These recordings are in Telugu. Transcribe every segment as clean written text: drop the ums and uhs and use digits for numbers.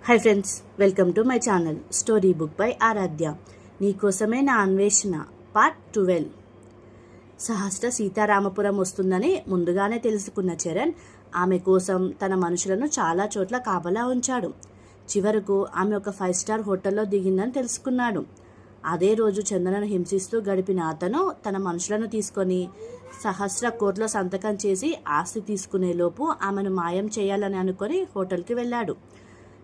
Hi friends, welcome to my channel story book by Aradhya. నీకోసమే నా అన్వేషణ పార్ట్ 12. సహస్ర సీతారామపురం వస్తుందని ముందుగానే తెలుసుకున్న చరణ్ ఆమె కోసం తన మనుషులను చాలా చోట్ల కాపలా ఉంచాడు. చివరకు ఆమె ఒక 5 స్టార్ హోటల్లో దిగిందని తెలుసుకున్నాడు. అదే రోజు చందనను హింసిస్తూ గడిపిన అతను తన మనుషులను తీసుకొని సహస్ర కోర్టులో సంతకం చేసి ఆస్తి తీసుకునేలోపు ఆమెను మాయం చేయాలని అనుకొని హోటల్కి వెళ్ళాడు.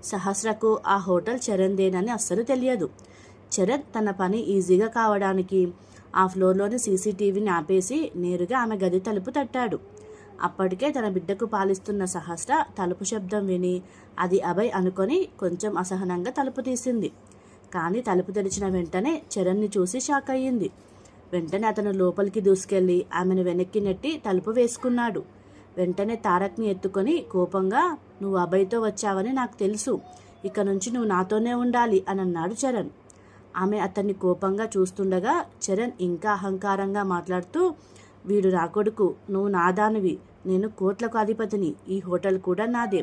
సహస్రకు ఆ హోటల్ చరణ్దేనని అస్సలు తెలియదు. చరణ్ తన పని ఈజీగా కావడానికి ఆ ఫ్లోర్లోని సీసీటీవీని ఆపేసి నేరుగా ఆమె గది తలుపు తట్టాడు. అప్పటికే తన బిడ్డకు పాలిస్తున్న సహస్ర తలుపు శబ్దం విని అది అభయ్ అనుకొని కొంచెం అసహనంగా తలుపు తీసింది. కానీ తలుపు తెరిచిన వెంటనే చరణ్ని చూసి షాక్ అయ్యింది. వెంటనే అతను లోపలికి దూసుకెళ్లి ఆమెను వెనక్కి నెట్టి తలుపు వేసుకున్నాడు. వెంటనే తారక్ని ఎత్తుకొని కోపంగా, నువ్వు అభయ్తో వచ్చావని నాకు తెలుసు, ఇక నుంచి నువ్వు నాతోనే ఉండాలి అని అన్నాడు చరణ్. ఆమె అతన్ని కోపంగా చూస్తుండగా చరణ్ ఇంకా అహంకారంగా మాట్లాడుతూ, వీడు నా కొడుకు, నువ్వు నాదానివి, నేను కోట్లకు అధిపతిని, ఈ హోటల్ కూడా నాదే,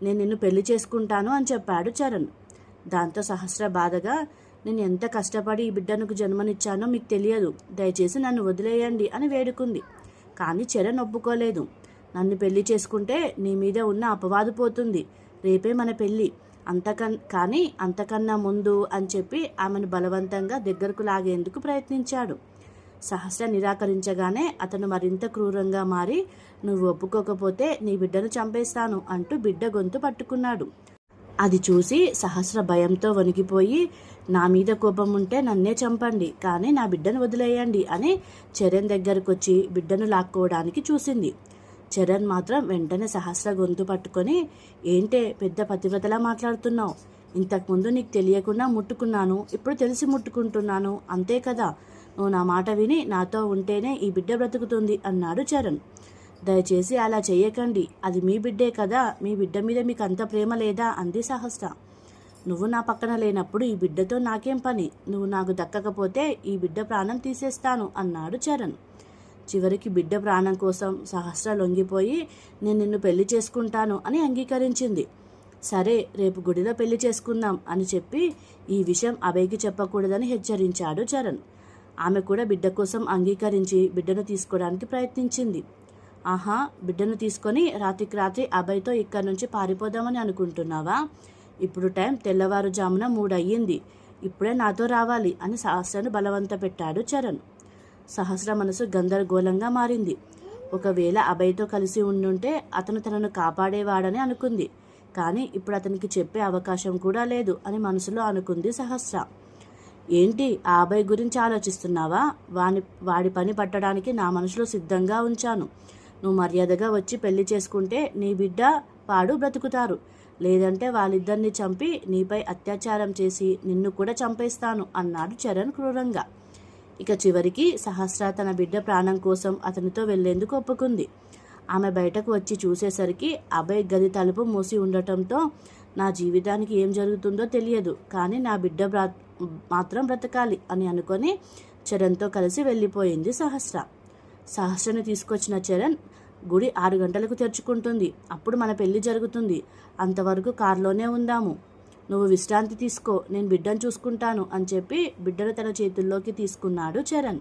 నేను నిన్ను పెళ్లి చేసుకుంటాను అని చెప్పాడు చరణ్. దాంతో సహస్ర బాధగా, నేను ఎంత కష్టపడి ఈ బిడ్డకు జన్మనిచ్చానో మీకు తెలియదు, దయచేసి నన్ను వదిలేయండి అని వేడుకుంది. కానీ చరణ్ ఒప్పుకోలేదు. నన్ను పెళ్లి చేసుకుంటే నీ మీద ఉన్న అపవాదు పోతుంది, రేపే మన పెళ్ళి, కానీ అంతకన్నా ముందు అని చెప్పి ఆమెను బలవంతంగా దగ్గరకు లాగేందుకు ప్రయత్నించాడు. సహస్ర నిరాకరించగానే అతను మరింత క్రూరంగా మారి, నువ్వు ఒప్పుకోకపోతే నీ బిడ్డను చంపేస్తాను అంటూ బిడ్డ గొంతు పట్టుకున్నాడు. అది చూసి సహస్ర భయంతో వణికిపోయి, నా మీద కోపం ఉంటే నన్నే చంపండి, కానీ నా బిడ్డను వదిలేయండి అని చరణ్ దగ్గరకు వచ్చి బిడ్డను లాక్కోవడానికి చూసింది. చరణ్ మాత్రం వెంటనే సహస్ర గొంతు పట్టుకొని, ఏంటే పెద్ద పతివ్రతలా మాట్లాడుతున్నావు, ఇంతకుముందు నీకు తెలియకుండా ముట్టుకున్నాను, ఇప్పుడు తెలిసి ముట్టుకుంటున్నాను, అంతే కదా, నువ్వు నా మాట విని నాతో ఉంటేనే ఈ బిడ్డ బ్రతుకుతుంది అన్నాడు చరణ్. దయచేసి అలా చెయ్యకండి, అది మీ బిడ్డే కదా, మీ బిడ్డ మీద మీకు అంత ప్రేమ లేదా అంది సహస్ర. నువ్వు నా పక్కన లేనప్పుడు ఈ బిడ్డతో నాకేం పని, నువ్వు నాకు దక్కకపోతే ఈ బిడ్డ ప్రాణం తీసేస్తాను అన్నాడు చరణ్. చివరికి బిడ్డ ప్రాణం కోసం సహస్ర లొంగిపోయి, నేను నిన్ను పెళ్లి చేసుకుంటాను అని అంగీకరించింది. సరే, రేపు గుడిలో పెళ్లి చేసుకుందాం అని చెప్పి ఈ విషయం అభయ్కి చెప్పకూడదని హెచ్చరించాడు చరణ్. ఆమె కూడా బిడ్డ కోసం అంగీకరించి బిడ్డను తీసుకోవడానికి ప్రయత్నించింది. ఆహా, బిడ్డను తీసుకొని రాత్రికి రాత్రి అభయ్తో ఇక్కడి నుంచి పారిపోదామని అనుకుంటున్నావా? ఇప్పుడు టైం తెల్లవారుజామున 3 అయ్యింది, ఇప్పుడే నాతో రావాలి అని సహస్రను బలవంత పెట్టాడు చరణ్. సహస్ర మనసు గందరగోళంగా మారింది. ఒకవేళ అభయ్తో కలిసి ఉండుంటే అతను తనను కాపాడేవాడని అనుకుంది. కానీ ఇప్పుడు అతనికి చెప్పే అవకాశం కూడా లేదు అని మనసులో అనుకుంది సహస్ర. ఏంటి, ఆ అభయ్ గురించి ఆలోచిస్తున్నావా? వాడి పని పట్టడానికి నా మనసులో సిద్ధంగా ఉంచాను. నువ్వు మర్యాదగా వచ్చి పెళ్లి చేసుకుంటే నీ బిడ్డ వాడు బ్రతుకుతారు, లేదంటే వాళ్ళిద్దరిని చంపి నీపై అత్యాచారం చేసి నిన్ను కూడా చంపేస్తాను అన్నాడు చరణ్ క్రూరంగా. ఇక చివరికి సహస్ర తన బిడ్డ ప్రాణం కోసం అతనితో వెళ్లేందుకు ఒప్పుకుంది. ఆమె బయటకు వచ్చి చూసేసరికి అభయ్ గది తలుపు మూసి ఉండటంతో, నా జీవితానికి ఏం జరుగుతుందో తెలియదు, కానీ నా బిడ్డ మాత్రం బ్రతకాలి అని అనుకొని చరణ్తో కలిసి వెళ్ళిపోయింది సహస్ర. సహస్రని తీసుకొచ్చిన చరణ్, గుడి 6 గంటలకు తెరుచుకుంటుంది, అప్పుడు మన పెళ్లి జరుగుతుంది, అంతవరకు కారులోనే ఉందాము, నువ్వు విశ్రాంతి తీసుకో, నేను బిడ్డను చూసుకుంటాను అని చెప్పి బిడ్డను తన చేతుల్లోకి తీసుకున్నాడు చరణ్.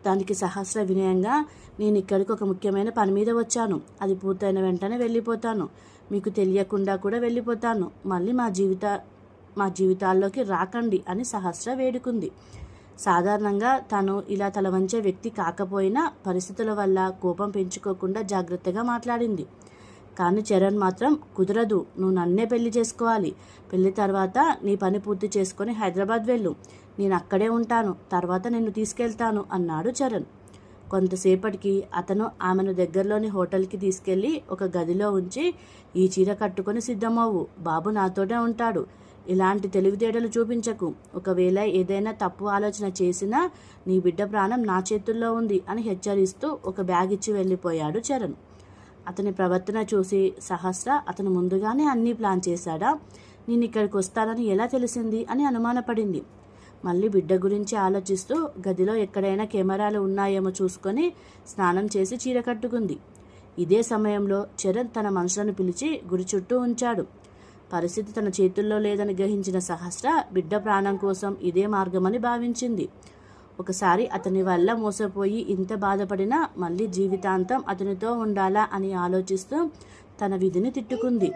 దానికి సహస్ర వినయంగా, నేను ఇక్కడికి ఒక ముఖ్యమైన పని మీద వచ్చాను, అది పూర్తయిన వెంటనే వెళ్ళిపోతాను, మీకు తెలియకుండా కూడా వెళ్ళిపోతాను, మళ్ళీ మా జీవితాల్లోకి రాకండి అని సహస్ర వేడుకుంది. సాధారణంగా తను ఇలా తల వంచే వ్యక్తి కాకపోయినా పరిస్థితుల వల్ల కోపం పెంచుకోకుండా జాగ్రత్తగా మాట్లాడింది. కానీ చరణ్ మాత్రం, కుదరదు, నువ్వు నన్నే పెళ్లి చేసుకోవాలి, పెళ్లి తర్వాత నీ పని పూర్తి చేసుకొని హైదరాబాద్ వెళ్ళు, నేను అక్కడే ఉంటాను, తర్వాత నిన్ను తీసుకెళ్తాను అన్నాడు చరణ్. కొంతసేపటికి అతను ఆమెను దగ్గరలోని హోటల్కి తీసుకెళ్లి ఒక గదిలో ఉంచి, ఈ చీర కట్టుకొని సిద్ధమవ్వు, బాబు నాతోనే ఉంటాడు, ఇలాంటి తెలివితేటలు చూపించకు, ఒకవేళ ఏదైనా తప్పు ఆలోచన చేసినా నీ బిడ్డ ప్రాణం నా చేతుల్లో ఉంది అని హెచ్చరిస్తూ ఒక బ్యాగ్ ఇచ్చి వెళ్ళిపోయాడు చరణ్. అతని ప్రవర్తన చూసి సహస్ర, అతను ముందుగానే అన్నీ ప్లాన్ చేశాడా, నేను ఇక్కడికి వస్తానని ఎలా తెలిసింది అని అనుమానపడింది. మళ్ళీ బిడ్డ గురించి ఆలోచిస్తూ గదిలో ఎక్కడైనా కెమెరాలు ఉన్నాయేమో చూసుకొని స్నానం చేసి చీర కట్టుకుంది. ఇదే సమయంలో చరణ్ తన మనుషులను పిలిచి గుడి చుట్టూ ఉంచాడు. పరిస్థితి తన చేతుల్లో లేదని గ్రహించిన సహస్ర బిడ్డ ప్రాణం కోసం ఇదే మార్గమని భావించింది. ఒకసారి అతని వల్ల మోసపోయి ఇంత బాధపడినా మళ్ళీ జీవితాంతం అతనితో ఉండాలా అని ఆలోచిస్తూ తన విధిని తిట్టుకుంది.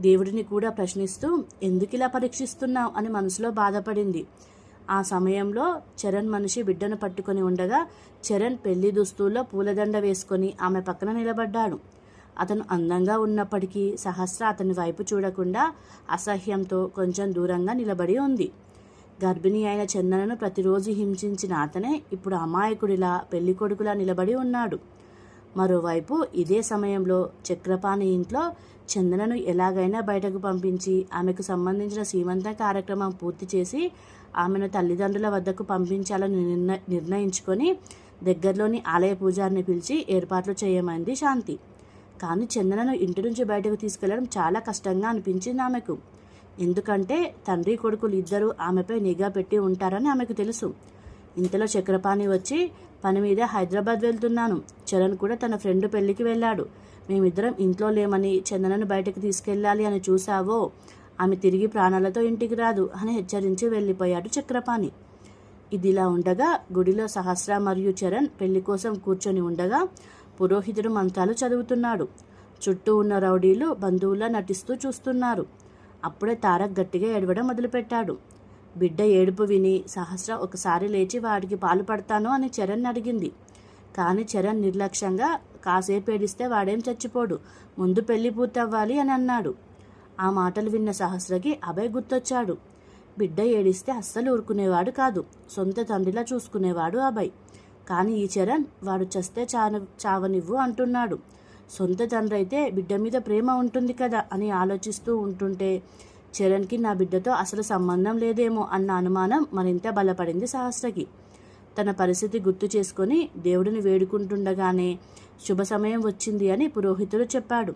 దేవుడిని కూడా ప్రశ్నిస్తూ ఎందుకిలా పరీక్షిస్తున్నావు అని మనసులో బాధపడింది. ఆ సమయంలో చరణ్ మనిషి బిడ్డను పట్టుకొని ఉండగా చరణ్ పెళ్లి దుస్తుల్లో పూలదండ వేసుకొని ఆమె పక్కన నిలబడ్డాడు. అతను అందంగా ఉన్నప్పటికీ సహస్ర అతని వైపు చూడకుండా అసహ్యంతో కొంచెం దూరంగా నిలబడి ఉంది. గర్భిణి అయిన చందనను ప్రతిరోజు హింసించిన అతనే ఇప్పుడు అమాయకుడిలా పెళ్లి కొడుకులా నిలబడి ఉన్నాడు. మరోవైపు ఇదే సమయంలో చక్రపాణి ఇంట్లో చందనను ఎలాగైనా బయటకు పంపించి ఆమెకు సంబంధించిన సీమంతం కార్యక్రమం పూర్తి చేసి ఆమెను తల్లిదండ్రుల వద్దకు పంపించాలని నిర్ణయించుకొని దగ్గరలోని ఆలయ పూజారిని పిలిచి ఏర్పాట్లు చేయమంది శాంతి. కానీ చందనను ఇంటి నుంచి బయటకు తీసుకెళ్లడం చాలా కష్టంగా అనిపించింది ఆమెకు. ఎందుకంటే తండ్రి కొడుకులు ఇద్దరూ ఆమెపై నిఘా పెట్టి ఉంటారని ఆమెకు తెలుసు. ఇంతలో చక్రపాణి వచ్చి పని మీద హైదరాబాద్ వెళ్తున్నాను, చరణ్ కూడా తన ఫ్రెండ్ పెళ్లికి వెళ్ళాడు, మేమిద్దరం ఇంట్లో లేమని చందనను బయటకు తీసుకెళ్ళాలి అని చూసావో ఆమె తిరిగి ప్రాణాలతో ఇంటికి రాదు అని హెచ్చరించి వెళ్ళిపోయాడు చక్రపాణి. ఇదిలా ఉండగా గుడిలో సహస్ర మరియు చరణ్ పెళ్లి కోసం కూర్చొని ఉండగా పురోహితుడు మంత్రాలు చదువుతున్నాడు. చుట్టూ ఉన్న రౌడీలు బంధువులా నటిస్తూ చూస్తున్నారు. అప్పుడే తారక్ గట్టిగా ఏడవడం మొదలుపెట్టాడు. బిడ్డ ఏడుపు విని సహస్ర ఒకసారి లేచి వాడికి పాలు పడతాను అని చరణ్ అడిగింది. కానీ చరణ్ నిర్లక్ష్యంగా కాసేపు ఏడిస్తే వాడేం చచ్చిపోడు, ముందు పెళ్లి పూర్తవ్వాలి అని అన్నాడు. ఆ మాటలు విన్న సహస్రకి అభయ్ గుర్తొచ్చాడు. బిడ్డ ఏడిస్తే అస్సలు ఊరుకునేవాడు కాదు, సొంత తండ్రిలా చూసుకునేవాడు అభయ్. కానీ ఈ చరణ్ వాడు చస్తే చావనివ్వు అంటున్నాడు. సొంత తండ్రి అయితే బిడ్డ మీద ప్రేమ ఉంటుంది కదా అని ఆలోచిస్తూ ఉంటుంటే చరణ్కి నా బిడ్డతో అసలు సంబంధం లేదేమో అన్న అనుమానం మరింత బలపడింది సహస్రకి. తన పరిస్థితి గుర్తు చేసుకొని దేవుడిని వేడుకుంటుండగానే శుభ సమయం వచ్చింది అని పురోహితుడు చెప్పాడు.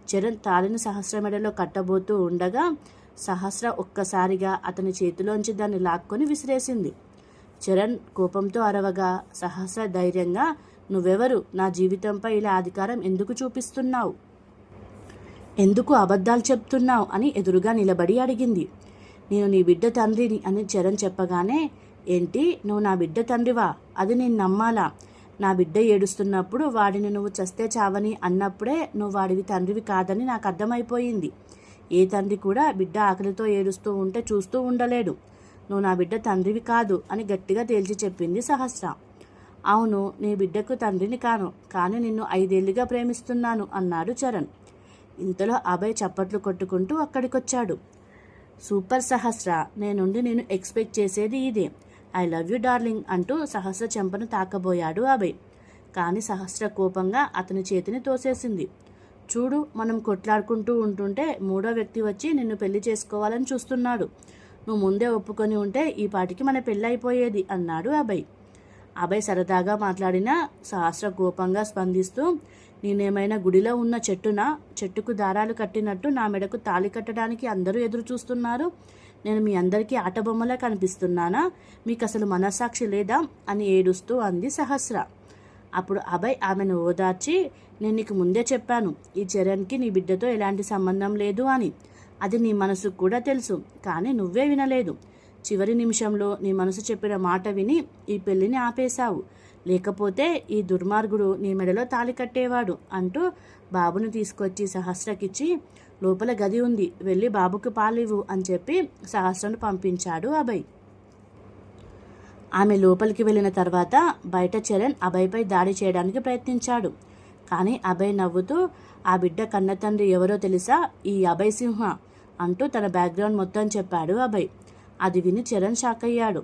చరణ్ తాళిని సహస్ర మెడలో కట్టబోతూ ఉండగా సహస్ర ఒక్కసారిగా అతని చేతిలోంచి దాన్ని లాక్కొని విసిరేసింది. చరణ్ కోపంతో అరవగా సహస్ర ధైర్యంగా, నువ్వెవరు, నా జీవితంపై ఇలా అధికారం ఎందుకు చూపిస్తున్నావు, ఎందుకు అబద్ధాలు చెప్తున్నావు అని ఎదురుగా నిలబడి అడిగింది. నేను నీ బిడ్డ తండ్రిని అని చరణ్ చెప్పగానే, ఏంటి నువ్వు నా బిడ్డ తండ్రివా, అది నేను నమ్మాలా, నా బిడ్డ ఏడుస్తున్నప్పుడు వాడిని నువ్వు చస్తే చావని అన్నప్పుడే నువ్వు వాడివి తండ్రివి కాదని నాకు అర్థమైపోయింది. ఏ తండ్రి కూడా బిడ్డ ఆకలితో ఏడుస్తూ ఉంటే చూస్తూ ఉండలేడు. నువ్వు నా బిడ్డ తండ్రివి కాదు అని గట్టిగా తేల్చి చెప్పింది సహస్ర. అవును, నీ బిడ్డకు తండ్రిని కాను, కానీ నిన్ను 5 ఏళ్లుగా ప్రేమిస్తున్నాను అన్నాడు చరణ్. ఇంతలో అభయ్ చప్పట్లు కొట్టుకుంటూ అక్కడికొచ్చాడు. సూపర్ సహస్ర, నేనుండి నేను ఎక్స్పెక్ట్ చేసేది ఇదే, ఐ లవ్ యూ డార్లింగ్ అంటూ సహస్ర చెంపను తాకబోయాడు అభయ్. కానీ సహస్ర కోపంగా అతని చేతిని తోసేసింది. చూడు, మనం కొట్లాడుకుంటూ ఉంటుంటే 3వ వ్యక్తి వచ్చి నిన్ను పెళ్లి చేసుకోవాలని చూస్తున్నాడు. నువ్వు ముందే ఒప్పుకొని ఉంటే ఈ పాటికి మన పెళ్ళి అయిపోయేది అన్నాడు అభయ్. అభయ్ సరదాగా మాట్లాడినా సహస్ర కోపంగా స్పందిస్తూ, నేనేమైనా గుడిలో ఉన్న చెట్టుకు దారాలు కట్టినట్టు నా మెడకు తాళి కట్టడానికి అందరూ ఎదురు చూస్తున్నారు, నేను మీ అందరికీ ఆటబొమ్మలా కనిపిస్తున్నానా, మీకు అసలు మనస్సాక్షి లేదా అని ఏడుస్తూ అంది సహస్ర. అప్పుడు అభయ్ ఆమెను ఓదార్చి, నేను నీకు ముందే చెప్పాను, ఈ చరణ్కి నీ బిడ్డతో ఎలాంటి సంబంధం లేదు అని, అది నీ మనసుకు కూడా తెలుసు, కానీ నువ్వే వినలేదు. చివరి నిమిషంలో నీ మనసు చెప్పిన మాట విని ఈ పెళ్లిని ఆపేశావు, లేకపోతే ఈ దుర్మార్గుడు నీ మెడలో తాళి కట్టేవాడు అంటూ బాబును తీసుకొచ్చి సహస్రకిచ్చి, లోపల గది ఉంది, వెళ్ళి బాబుకు పాలివ్వు అని చెప్పి సహస్రను పంపించాడు అభయ్. ఆమె లోపలికి వెళ్ళిన తర్వాత బయట చరణ్ అభయ్పై దాడి చేయడానికి ప్రయత్నించాడు. కానీ అభయ్ నవ్వుతూ, ఆ బిడ్డ కన్న తండ్రి ఎవరో తెలుసా, ఈ అభయ్ సింహ అంటూ తన బ్యాక్గ్రౌండ్ మొత్తం చెప్పాడు అభయ్. అది విని చరణ్ షాక్ అయ్యాడు.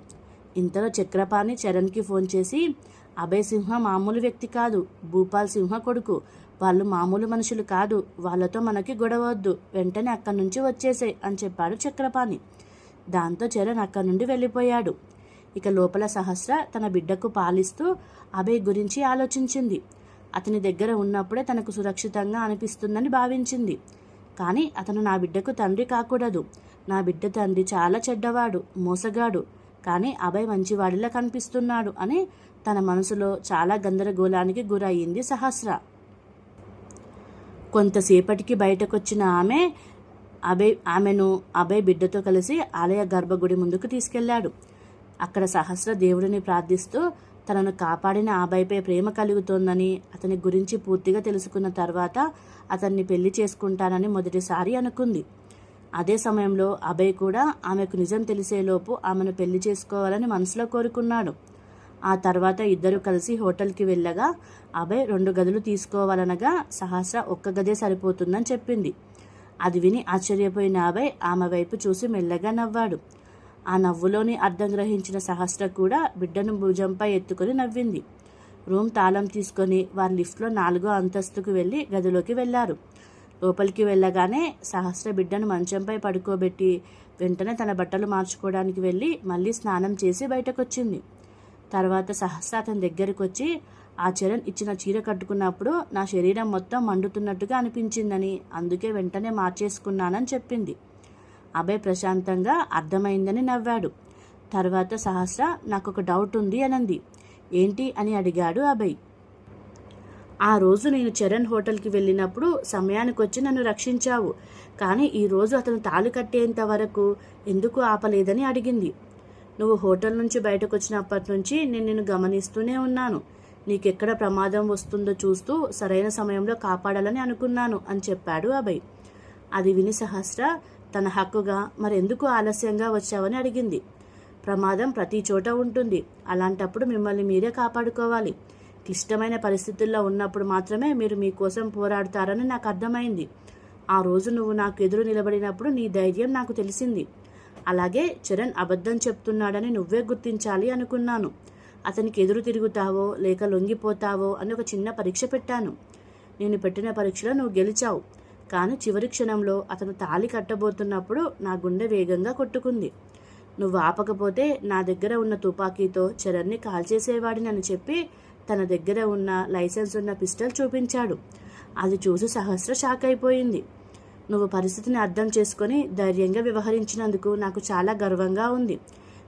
ఇంతలో చక్రపాణి చరణ్కి ఫోన్ చేసి, అభయ్ సింహ మామూలు వ్యక్తి కాదు, భూపాల్ సింహ కొడుకు, వాళ్ళు మామూలు మనుషులు కాదు, వాళ్ళతో మనకి గొడవద్దు, వెంటనే అక్కడి నుంచి వచ్చేసేయ్ అని చెప్పాడు చక్రపాణి. దాంతో చరణ్ అక్కడి నుండి వెళ్ళిపోయాడు. ఇక లోపల సహస్ర తన బిడ్డకు పాలిస్తూ అభయ్ గురించి ఆలోచించింది. అతని దగ్గర ఉన్నప్పుడే తనకు సురక్షితంగా అనిపిస్తుందని భావించింది. కానీ అతను నా బిడ్డకు తండ్రి కాకూడదు, నా బిడ్డ తండ్రి చాలా చెడ్డవాడు, మోసగాడు, కానీ అభయ్ మంచివాడిలా కనిపిస్తున్నాడు అని తన మనసులో చాలా గందరగోళానికి గురయ్యింది సహస్ర. కొంతసేపటికి బయటకొచ్చిన ఆమె అభయ్ బిడ్డతో కలిసి ఆలయ గర్భగుడి ముందుకు తీసుకెళ్లాడు. అక్కడ సహస్ర దేవుడిని ప్రార్థిస్తూ తనను కాపాడిన అభయ్పై ప్రేమ కలుగుతోందని, అతని గురించి పూర్తిగా తెలుసుకున్న తర్వాత అతన్ని పెళ్లి చేసుకుంటానని మొదటిసారి అనుకుంది. అదే సమయంలో అభయ్ కూడా ఆమెకు నిజం తెలిసేలోపు ఆమెను పెళ్లి చేసుకోవాలని మనసులో కోరుకున్నాడు. ఆ తర్వాత ఇద్దరు కలిసి హోటల్కి వెళ్ళగా అభయ్ 2 గదులు తీసుకోవాలనగా సహస్ర 1 గదే సరిపోతుందని చెప్పింది. అది విని ఆశ్చర్యపోయిన అభయ్ ఆమె వైపు చూసి మెల్లగా నవ్వాడు. ఆ నవ్వులోని అర్థం గ్రహించిన సహస్ర కూడా బిడ్డను భుజంపై ఎత్తుకొని నవ్వింది. రూమ్ తాళం తీసుకొని వారి లిఫ్ట్లో 4వ అంతస్తుకు వెళ్ళి గదిలోకి వెళ్లారు. లోపలికి వెళ్ళగానే సహస్ర బిడ్డను మంచంపై పడుకోబెట్టి వెంటనే తన బట్టలు మార్చుకోవడానికి వెళ్ళి మళ్ళీ స్నానం చేసి బయటకొచ్చింది. తర్వాత సహస్ర అతని దగ్గరకు వచ్చి, ఆ చరణ్ ఇచ్చిన చీర కట్టుకున్నప్పుడు నా శరీరం మొత్తం మండుతున్నట్టుగా అనిపించిందని, అందుకే వెంటనే మార్చేసుకున్నానని చెప్పింది. అభయ్ ప్రశాంతంగా అర్థమైందని నవ్వాడు. తర్వాత సహస్ర నాకొక డౌట్ ఉంది అనంది. ఏంటి అని అడిగాడు అభయ్. ఆ రోజు నేను చరణ్ హోటల్కి వెళ్ళినప్పుడు సమయానికి వచ్చి నన్ను రక్షించావు, కానీ ఈరోజు అతను తాళి కట్టేంత వరకు ఎందుకు ఆపలేదని అడిగింది. నువ్వు హోటల్ నుంచి బయటకు వచ్చినప్పటి నుంచి నేను నిన్ను గమనిస్తూనే ఉన్నాను. నీకెక్కడ ప్రమాదం వస్తుందో చూస్తూ సరైన సమయంలో కాపాడాలని అనుకున్నాను అని చెప్పాడు అభయ్. అది విని సహస్ర తన హక్కుగా మరెందుకు ఆలస్యంగా వచ్చావని అడిగింది. ప్రమాదం ప్రతి చోట ఉంటుంది, అలాంటప్పుడు మిమ్మల్ని మీరే కాపాడుకోవాలి. క్లిష్టమైన పరిస్థితుల్లో ఉన్నప్పుడు మాత్రమే మీరు మీకోసం పోరాడతారని నాకు అర్థమైంది. ఆ రోజు నువ్వు నాకు ఎదురు నిలబడినప్పుడు నీ ధైర్యం నాకు తెలిసింది. అలాగే చరణ్ అబద్ధం చెప్తున్నాడని నువ్వే గుర్తించాలి అనుకున్నాను. అతనికి ఎదురు తిరుగుతావో లేక లొంగిపోతావో అని ఒక చిన్న పరీక్ష పెట్టాను. నేను పెట్టిన పరీక్షలో నువ్వు గెలిచావు, కానీ చివరి క్షణంలో అతను తాళి కట్టబోతున్నప్పుడు నా గుండె వేగంగా కొట్టుకుంది. నువ్వు ఆపకపోతే నా దగ్గర ఉన్న తుపాకీతో చరణ్ని కాల్చేసేవాడినని చెప్పి తన దగ్గర ఉన్న లైసెన్స్ ఉన్న పిస్టల్ చూపించాడు. అది చూసి సహస్ర షాక్ అయిపోయింది. నువ్వు పరిస్థితిని అర్థం చేసుకొని ధైర్యంగా వ్యవహరించినందుకు నాకు చాలా గర్వంగా ఉంది.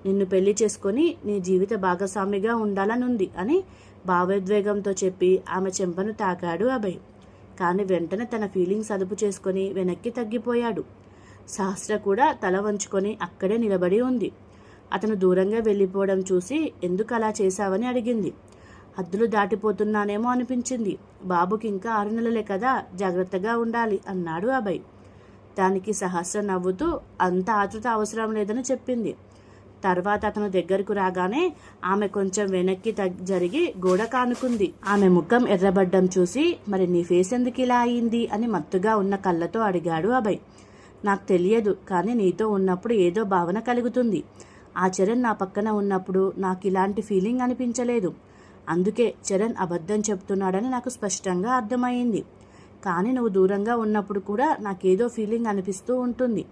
నిన్ను పెళ్లి చేసుకొని నీ జీవిత భాగస్వామిగా ఉండాలనుంది అని భావోద్వేగంతో చెప్పి ఆమె చెంపను తాకాడు అభయ్. కానీ వెంటనే తన ఫీలింగ్స్ అదుపు చేసుకొని వెనక్కి తగ్గిపోయాడు. సహస్ర కూడా తల వంచుకొని అక్కడే నిలబడి ఉంది. అతను దూరంగా వెళ్ళిపోవడం చూసి ఎందుకు అలా చేశావని అడిగింది. హద్దులు దాటిపోతున్నానేమో అనిపించింది. బాబుకి ఇంకా 6 నెలలే కదా, జాగ్రత్తగా ఉండాలి అన్నాడు అభయ్. దానికి సహస్ర నవ్వుతూ అంత ఆతృత అవసరం లేదని చెప్పింది. తర్వాత అతను దగ్గరకు రాగానే ఆమె కొంచెం వెనక్కి జరిగి గోడ కానుకుంది. ఆమె ముఖం ఎర్రబడ్డం చూసి మరి నీ ఫేస్ ఎందుకు ఇలా అయింది అని మత్తుగా ఉన్న కళ్ళతో అడిగాడు అభయ్. నాకు తెలియదు, కానీ నీతో ఉన్నప్పుడు ఏదో భావన కలుగుతుంది. ఆ చరణ్ నా పక్కన ఉన్నప్పుడు నాకు ఇలాంటి ఫీలింగ్ అనిపించలేదు. అందుకే చరణ్ అబద్ధం చెప్తున్నాడని నాకు స్పష్టంగా అర్థమైంది. కానీ నువ్వు దూరంగా ఉన్నప్పుడు కూడా నాకేదో ఫీలింగ్ అనిపిస్తూ ఉంటుంది.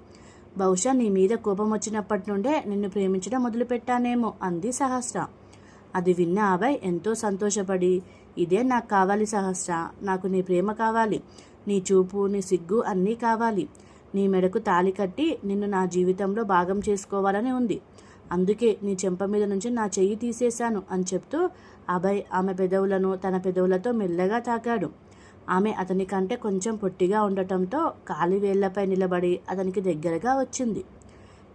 బహుశా నీ మీద కోపం వచ్చినప్పటి నుండే నిన్ను ప్రేమించడం మొదలుపెట్టానేమో అంది సహస్ర. అది విన్న అభయ్ ఎంతో సంతోషపడి, ఇదే నాకు కావాలి సహస్ర, నాకు నీ ప్రేమ కావాలి, నీ చూపు నీ సిగ్గు అన్నీ కావాలి. నీ మెడకు తాళి కట్టి నిన్ను నా జీవితంలో భాగం చేసుకోవాలని ఉంది. అందుకే నీ చెంప మీద నుంచి నా చెయ్యి తీసేశాను అని చెప్తూ అభయ్ ఆమె పెదవులను తన పెదవులతో మెల్లగా తాకాడు. ఆమె అతని కంటే కొంచెం పొట్టిగా ఉండటంతో కాలి వేళ్లపై నిలబడి అతనికి దగ్గరగా వచ్చింది.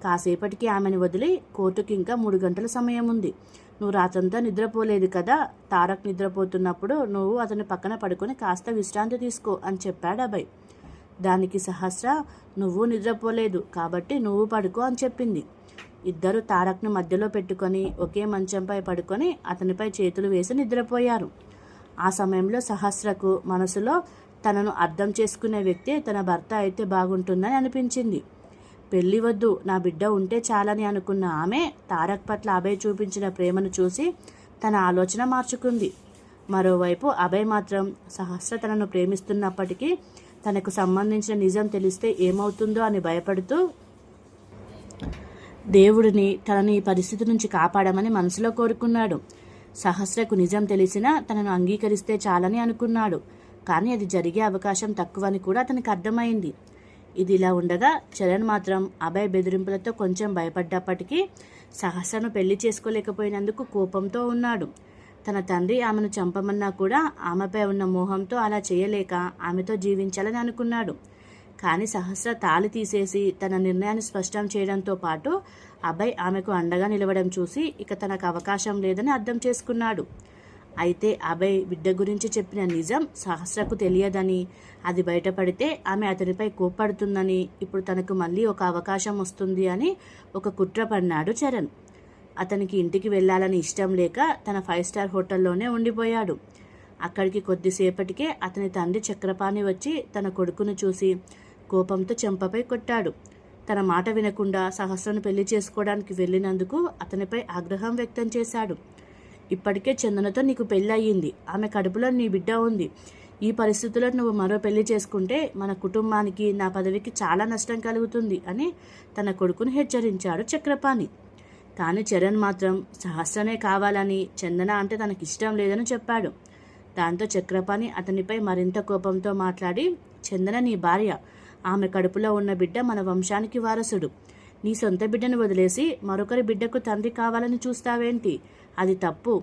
కాసేపటికి ఆమెను వదిలి, కోర్టుకి ఇంకా 3 గంటల సమయం ఉంది. నువ్వు రాత్రంతా నిద్రపోలేదు కదా, తారక్ నిద్రపోతున్నప్పుడు నువ్వు అతని పక్కన పడుకొని కాస్త విశ్రాంతి తీసుకో అని చెప్పాడు అభయ్. దానికి సహస్ర నువ్వు నిద్రపోలేదు కాబట్టి నువ్వు పడుకో అని చెప్పింది. ఇద్దరు తారక్ను మధ్యలో పెట్టుకొని ఒకే మంచంపై పడుకొని అతనిపై చేతులు వేసి నిద్రపోయారు. ఆ సమయంలో సహస్రకు మనసులో తనను అర్థం చేసుకునే వ్యక్తి తన భర్త అయితే బాగుంటుందని అనిపించింది. పెళ్లి వద్దు, నా బిడ్డ ఉంటే చాలని అనుకున్న ఆమె తారక్ పట్ల అభయ్ చూపించిన ప్రేమను చూసి తన ఆలోచన మార్చుకుంది. మరోవైపు అభయ్ మాత్రం సహస్ర తనను ప్రేమిస్తున్నప్పటికీ తనకు సంబంధించిన నిజం తెలిస్తే ఏమవుతుందో అని భయపడుతూ దేవుడిని తనని ఈ పరిస్థితి నుంచి కాపాడమని మనసులో కోరుకున్నాడు. సహస్రకు నిజం తెలిసినా తనను అంగీకరిస్తే చాలని అనుకున్నాడు. కానీ అది జరిగే అవకాశం తక్కువని కూడా అతనికి అర్థమైంది. ఇది ఇలా ఉండగా చరణ్ మాత్రం అభయ్ బెదిరింపులతో కొంచెం భయపడ్డప్పటికీ సహస్రను పెళ్లి చేసుకోలేకపోయినందుకు కోపంతో ఉన్నాడు. తన తండ్రి ఆమెను చంపమన్నా కూడా ఆమెపై ఉన్న మోహంతో అలా చేయలేక ఆమెతో జీవించాలని అనుకున్నాడు. కానీ సహస్ర తాళి తీసేసి తన నిర్ణయాన్ని స్పష్టం చేయడంతో పాటు అభయ్ ఆమెకు అండగా నిలవడం చూసి ఇక తనకు అవకాశం లేదని అర్థం చేసుకున్నాడు. అయితే అభయ్ బిడ్డ గురించి చెప్పిన నిజం సహస్రకు తెలియదని, అది బయటపడితే ఆమె అతనిపై కోప్పడుతుందని, ఇప్పుడు తనకు మళ్ళీ ఒక అవకాశం వస్తుంది అని ఒక కుట్ర పన్నాడు చరణ్. అతనికి ఇంటికి వెళ్ళాలని ఇష్టం లేక తన 5 స్టార్ హోటల్లోనే ఉండిపోయాడు. అక్కడికి కొద్దిసేపటికే అతని తండ్రి చక్రపాణి వచ్చి తన కొడుకును చూసి కోపంతో చెంపపై కొట్టాడు. తన మాట వినకుండా సహస్రను పెళ్లి చేసుకోవడానికి వెళ్ళినందుకు అతనిపై ఆగ్రహం వ్యక్తం చేశాడు. ఇప్పటికే చందనతో నీకు పెళ్ళి అయ్యింది, ఆమె కడుపులో నీ బిడ్డ ఉంది. ఈ పరిస్థితుల్లో నువ్వు మరో పెళ్లి చేసుకుంటే మన కుటుంబానికి, నా పదవికి చాలా నష్టం కలుగుతుంది అని తన కొడుకును హెచ్చరించాడు చక్రపాణి. కానీ చరణ్ మాత్రం సహస్రనే కావాలని, చందన అంటే తనకి ఇష్టం లేదని చెప్పాడు. దాంతో చక్రపాణి అతనిపై మరింత కోపంతో మాట్లాడి, చందన నీ భార్య, ఆమె కడుపులో ఉన్న బిడ్డ మన వంశానికి వారసుడు. నీ సొంత బిడ్డను వదిలేసి మరొకరి బిడ్డకు తండ్రి కావాలని చూస్తావేంటి? అది తప్పు.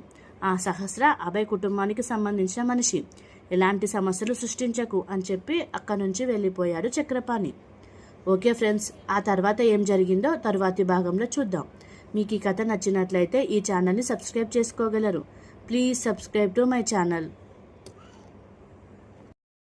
ఆ సహస్ర అభయ్ కుటుంబానికి సంబంధించిన మనిషి, ఎలాంటి సమస్యలు సృష్టించకు అని చెప్పి అక్కడి నుంచి వెళ్ళిపోయాడు చక్రపాణి. ఓకే ఫ్రెండ్స్, ఆ తర్వాత ఏం జరిగిందో తరువాతి భాగంలో చూద్దాం. మీకు ఈ కథ నచ్చినట్లయితే ఈ ఛానల్ని సబ్స్క్రైబ్ చేసుకోగలరు. Please subscribe to my channel.